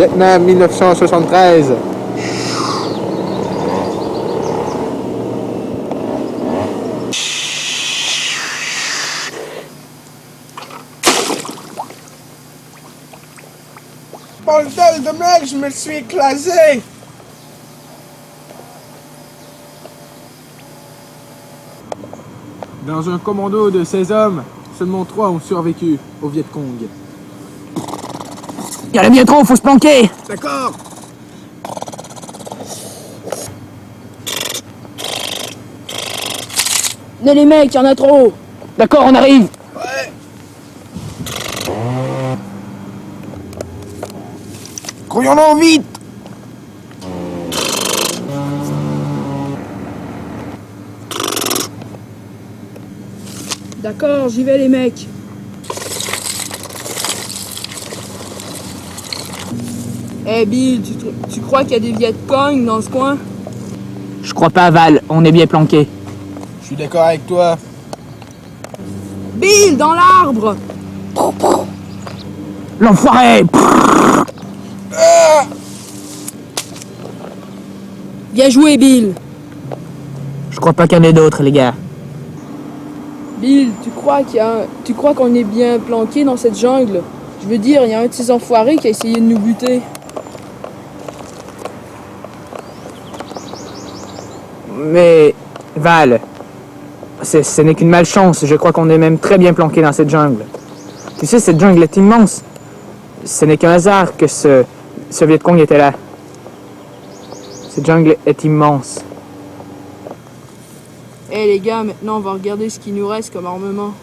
Vietnam 1973. Bordel de merde, je me suis écrasé! Dans un commando de 16 hommes, seulement 3 ont survécu au Viet Cong. Il y en a bien trop, faut se planquer! D'accord. Venez les mecs, il y en a trop! D'accord, on arrive! Ouais. Grouillons-nous vite. D'accord, j'y vais les mecs. Eh Bill, tu crois qu'il y a des Viet Cong dans ce coin? Je crois pas, Val, on est bien planqué. Je suis d'accord avec toi. Bill, dans l'arbre! L'enfoiré! Bien joué, Bill! Je crois pas qu'il y en ait d'autres, les gars. Bill, tu crois qu'on est bien planqué dans cette jungle? Je veux dire, il y a un de ces enfoirés qui a essayé de nous buter. Mais, Val, ce n'est qu'une malchance. Je crois qu'on est même très bien planqué dans cette jungle. Tu sais, cette jungle est immense. Ce n'est qu'un hasard que ce Viet Cong était là. Cette jungle est immense. Eh les gars, maintenant on va regarder ce qui nous reste comme armement.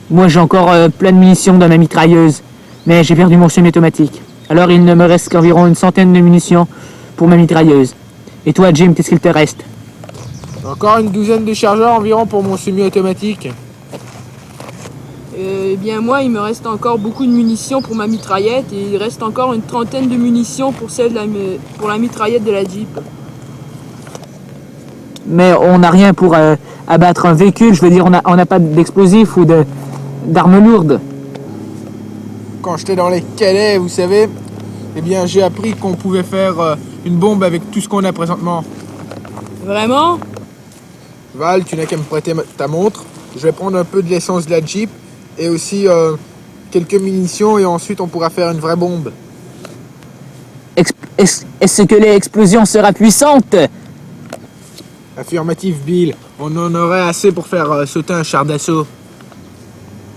Moi j'ai encore plein de munitions dans ma mitrailleuse, mais j'ai perdu mon semi-automatique. Alors il ne me reste qu'environ une centaine de munitions pour ma mitrailleuse. Et toi Jim, qu'est-ce qu'il te reste? Encore une douzaine de chargeurs environ pour mon semi-automatique. Eh bien moi il me reste encore beaucoup de munitions pour ma mitraillette et il reste encore une trentaine de munitions pour pour la mitraillette de la Jeep. Mais on n'a rien pour abattre un véhicule, je veux dire on n'a pas d'explosifs ou d'armes lourdes. Quand j'étais dans les Calais, vous savez, eh bien j'ai appris qu'on pouvait faire une bombe avec tout ce qu'on a présentement. Vraiment? Val, tu n'as qu'à me prêter ta montre. Je vais prendre un peu de l'essence de la Jeep et aussi quelques munitions et ensuite on pourra faire une vraie bombe. Est-ce que l'explosion sera puissante? Affirmatif, Bill. On en aurait assez pour faire sauter un char d'assaut.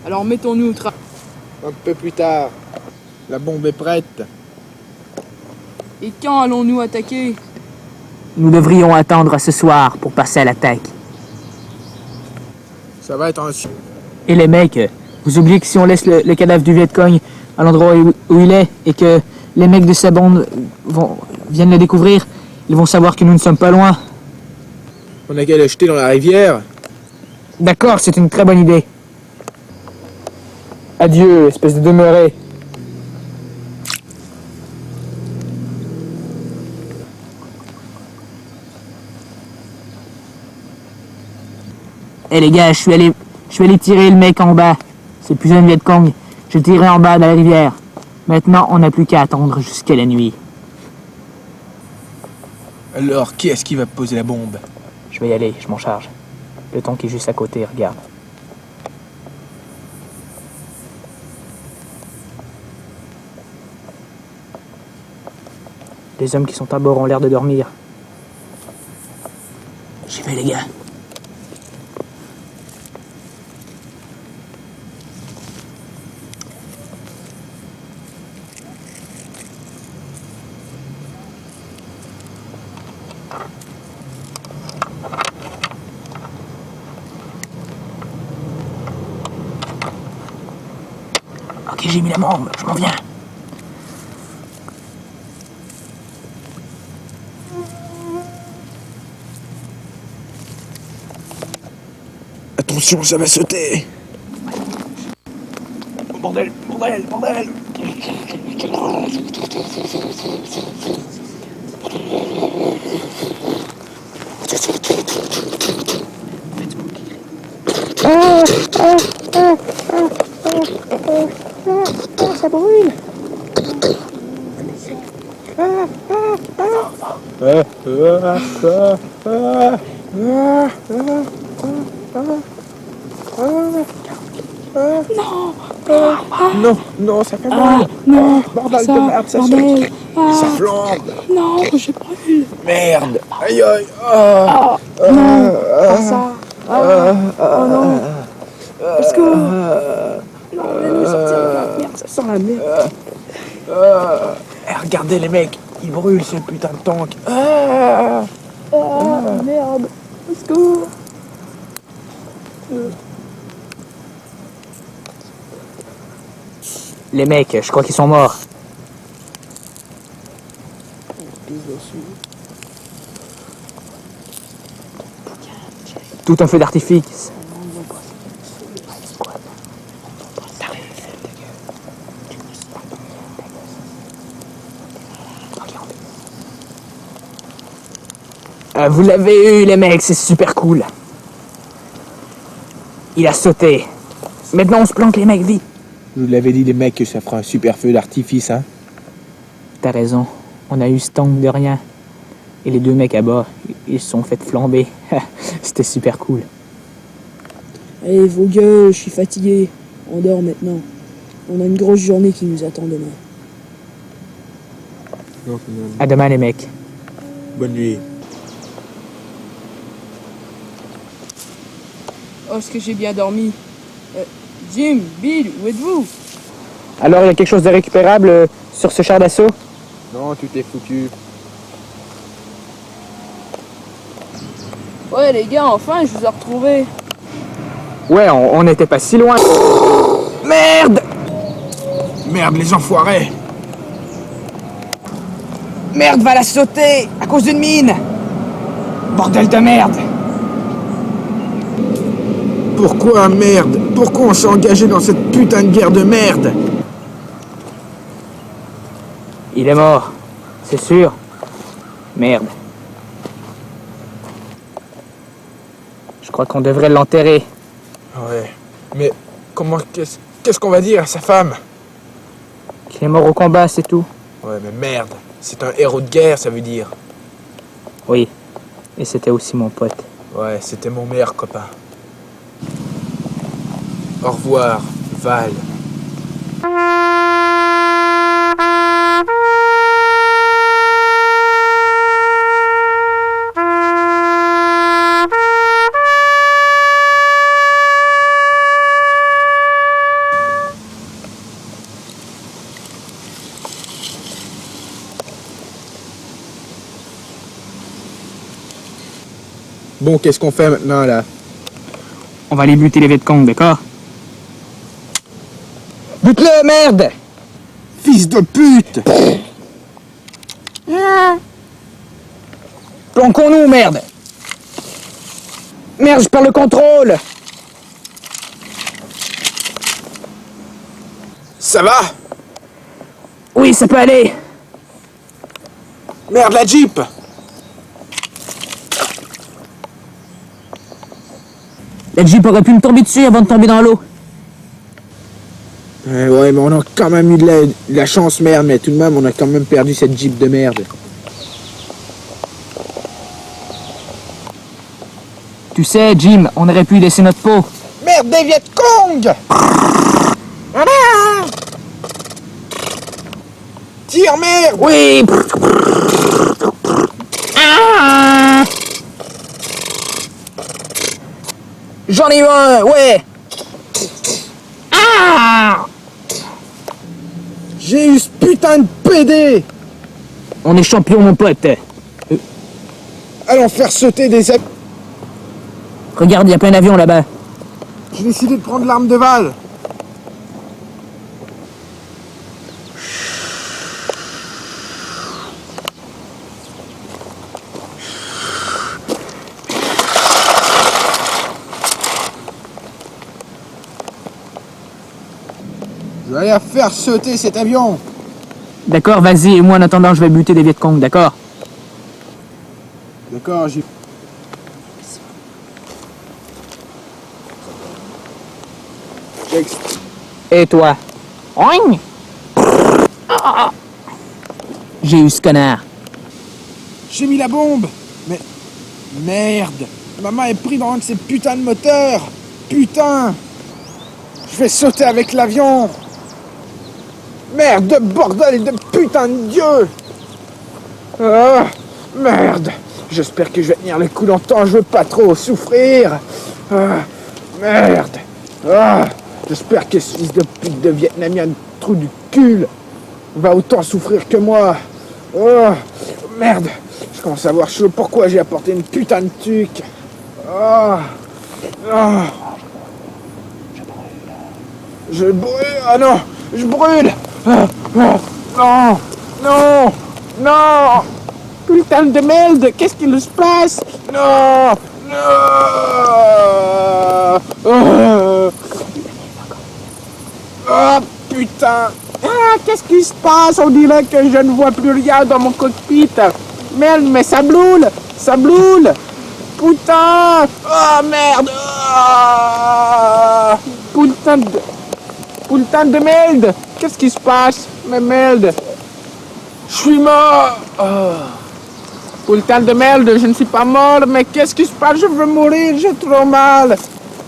Alors mettons-nous au travail. Un peu plus tard. La bombe est prête. Et quand allons-nous attaquer? Nous devrions attendre ce soir pour passer à l'attaque. Ça va être un... Et les mecs, vous oubliez que si on laisse le cadavre du Viet Cong à l'endroit où il est et que les mecs de sa bande viennent le découvrir, ils vont savoir que nous ne sommes pas loin. On a qu'à le jeter dans la rivière. D'accord, c'est une très bonne idée. Adieu, espèce de demeuré. Eh les gars, je suis allé tirer le mec en bas. C'est plus un Viet Cong. Je tirais en bas dans la rivière. Maintenant, on n'a plus qu'à attendre jusqu'à la nuit. Alors, qui est-ce qui va poser la bombe? Je vais y aller, je m'en charge. Le tank est juste à côté, regarde. Les hommes qui sont à bord ont l'air de dormir. J'y vais, les gars. Ok, j'ai mis la bombe, je m'en viens. Attention, ça va sauter. Bordel, bordel, bordel. Ça brûle. Non, non, ça fait mal. Non, Bordel ça, de merde, ça bordel. saute. Ça flambe. Non, je brûle. Merde. Aïe, aïe. Non, pas ça. Oh non. Parce que... Non, laisse-nous sortir de là. Merde, ça sent la merde. Regardez les mecs, ils brûlent ce putain de tank. Merde. Au secours. Les mecs, je crois qu'ils sont morts. Tout un feu d'artifice. Vous l'avez eu, les mecs, c'est super cool. Il a sauté. Maintenant, on se planque, les mecs, vite. Je vous l'avais dit, les mecs, que ça fera un super feu d'artifice, hein. T'as raison. On a eu ce tank de rien. Et les deux mecs à bord, ils se sont fait flamber. C'était super cool. Allez, vos gueules, je suis fatigué. On dort maintenant. On a une grosse journée qui nous attend demain. À demain, les mecs. Bonne nuit. Oh, est-ce que j'ai bien dormi? Jim, Bill, où êtes-vous? Alors, il y a quelque chose de récupérable sur ce char d'assaut? Non, tout est foutu. Ouais, les gars, enfin, je vous ai retrouvés. Ouais, on n'était pas si loin. Merde! Merde, les enfoirés. Merde, va la sauter à cause d'une mine! Bordel de merde! Pourquoi, merde? Pourquoi on s'est engagé dans cette putain de guerre de merde? Il est mort, c'est sûr. Merde. Je crois qu'on devrait l'enterrer. Ouais, mais comment... Qu'est-ce qu'on va dire à sa femme? Qu'il est mort au combat, c'est tout. Ouais, mais merde. C'est un héros de guerre, ça veut dire. Oui, et c'était aussi mon pote. Ouais, c'était mon meilleur copain. Au revoir, Val. Bon, qu'est-ce qu'on fait maintenant, là? On va aller buter les Vietcong, d'accord? Bute-le, merde! Fils de pute! Planquons-nous, merde! Merde, je perds le contrôle! Ça va? Oui, ça peut aller! Merde, la Jeep! La Jeep aurait pu me tomber dessus avant de tomber dans l'eau. Ouais, mais on a quand même eu de la chance, merde, mais tout de même, on a quand même perdu cette Jeep de merde. Tu sais, Jim, on aurait pu laisser notre peau. Merde, des Vietcong! Tire, merde! Oui! Ah! J'en ai eu un, ouais! Ah! J'ai eu ce putain de PD! On est champion, mon pote. Allons faire sauter des... Regarde, il y a plein d'avions là-bas. J'ai décidé de prendre l'arme de Val. Je vais aller faire sauter cet avion. D'accord, vas-y, et moi en attendant, je vais buter des Vietcong, d'accord? D'accord, j'ai... Et toi? Oing! J'ai eu ce connard. J'ai mis la bombe. Mais... Merde. Maman est prise dans un de ces putains de moteurs. Putain. Je vais sauter avec l'avion. Merde de bordel de putain de Dieu. Ah, merde. J'espère que je vais tenir le coup longtemps. Je veux pas trop souffrir. Ah, merde. Ah, j'espère que ce fils de pute de Vietnamien de trou du cul va autant souffrir que moi. Oh, merde. Je commence à avoir chaud. Pourquoi j'ai apporté une putain de tuque? Ah, ah. Je brûle. Ah non, je brûle. Ah, ah, non, non, non. Putain de merde, qu'est-ce qu'il se passe? Non, non. Oh putain. Ah, qu'est-ce qui se passe? On dirait que je ne vois plus rien dans mon cockpit. Merde, mais ça bloule. Ça bloule. Putain. Oh merde. Oh. Putain de merde. Qu'est-ce qui se passe? Mais merde. Je suis mort. Oh. Putain de merde, je ne suis pas mort, mais qu'est-ce qui se passe? Je veux mourir, j'ai trop mal.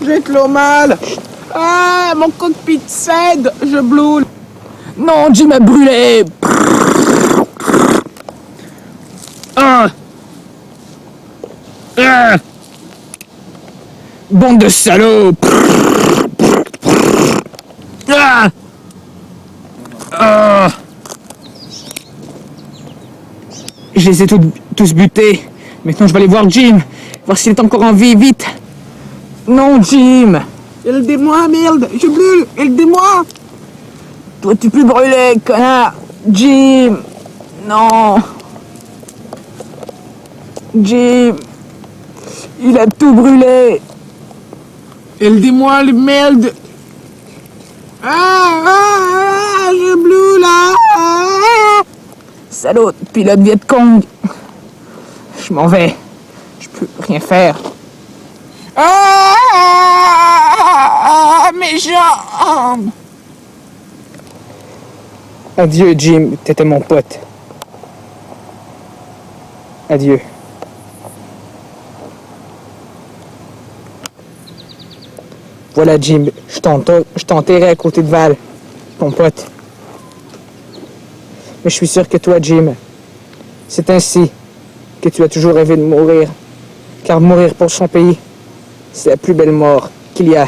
J'ai trop mal. Ah, mon cockpit cède, je bloule. Non, Jim a brûlé. Ah. Ah. Bande de salauds. Ah. Ah. Je les ai tous butés. Maintenant, je vais aller voir Jim. Voir s'il est encore en vie. Vite. Non, Jim. Aidez-moi, merde. Je brûle. Aidez-moi. Toi, tu peux brûler, connard. Jim. Non. Jim. Il a tout brûlé. Aidez-moi, le merde. Je brûle là. Salaud, pilote Viet Cong. Je m'en vais. Je peux rien faire. Mes jambes. Adieu, Jim. T'étais mon pote. Adieu. Voilà, Jim. Je t'enterrai à côté de Val, ton pote. Mais je suis sûr que toi, Jim, c'est ainsi que tu as toujours rêvé de mourir. Car mourir pour son pays, c'est la plus belle mort qu'il y a.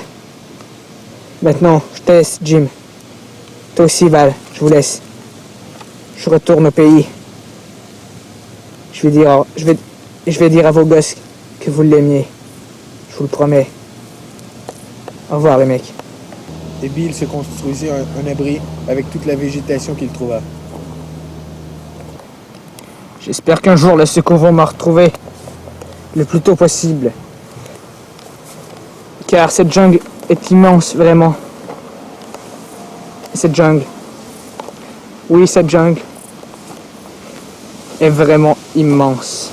Maintenant, je te laisse, Jim. Toi aussi, Val, je vous laisse. Je retourne au pays. Je vais dire à vos gosses que vous l'aimiez. Je vous le promets. Au revoir, les mecs. Et Bill se construisit un abri avec toute la végétation qu'il trouva. J'espère qu'un jour le secours va me retrouver le plus tôt possible. Car cette jungle est immense, vraiment. Cette jungle. Oui, cette jungle est vraiment immense.